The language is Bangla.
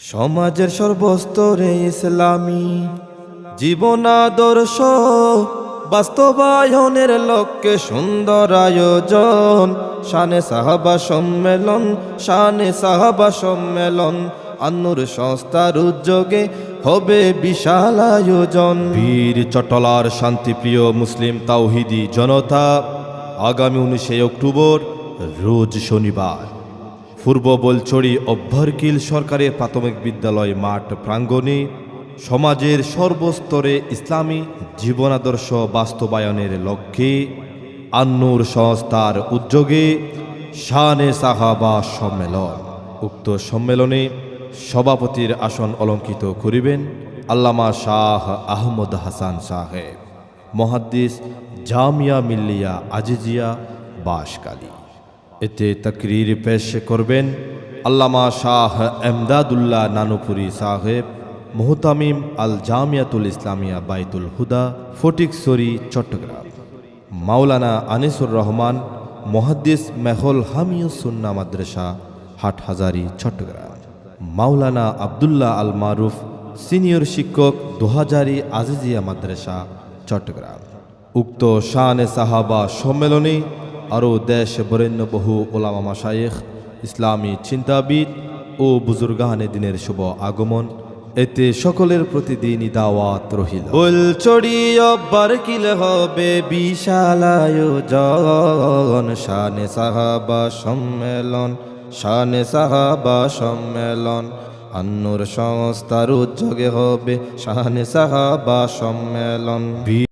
সমাজের সর্বস্তরে ইসলামী জীবন আদর্শ বাস্তবায়নের লক্ষ্যে সুন্দর আয়োজন শানে সাহাবা সম্মেলন, শানে সাহাবা সম্মেলন। আন্নুর সংস্থার উদ্যোগে হবে বিশাল আয়োজন। বীর চটলার শান্তিপ্রিয় মুসলিম তাওহিদি জনতা আগামী 19 অক্টোবর রোজ শনিবার পূর্ব বোলছড়ি অভ্যর্কিল সরকারি প্রাথমিক বিদ্যালয় মাঠ প্রাঙ্গণে সমাজের সর্বস্তরে ইসলামী জীবনাদর্শ বাস্তবায়নের লক্ষ্যে আন্নুর সংস্থার উদ্যোগে শানে সাহাবা সম্মেলন। উক্ত সম্মেলনে সভাপতির আসন অলঙ্কিত করিবেন আল্লামা শাহ আহমদ হাসান সাহেব, মুহাদ্দিস, জামিয়া মিল্লিয়া আজিজিয়া বাঁশখালী। এতে তাকরীর পেশ করবেন আল্লামা শাহ এমদাদুল্লাহ নানুপুরি সাহেব, মুহতামিম আল জামিয়াতুল ইসলামিয়া বাইতুল হুদা, ফটিকছড়ি, চট্টগ্রাম। মাওলানা আনিসুর রহমান, মুহাদ্দিস, মেহল হামিউস সুন্নাহ মাদ্রাসা, হাটহাজারী, চট্টগ্রাম। মাওলানা আবদুল্লাহ আল মারুফ, সিনিয়র শিক্ষক, দোহাজারী আজিজিয়া মাদ্রাসা, চট্টগ্রাম। উক্ত শানে সাহাবা সম্মেলনে আরও দেশ বরেণ্য বহু ওলামা মাশায়েখ, ইসলামী চিন্তাবিদ ও বুজুর্গানে দিনের শুভ আগমন। এতে সকলের প্রতিদিনই দাওয়াত রহিল। বোলছড়ি অভ্যর্কিল হবে বিশাল আয়োজন শানে সাহাবা সম্মেলন, শানে সাহাবা সম্মেলন। আন্নুর সংস্থার উদ্যোগে হবে শানে সাহাবা সম্মেলন।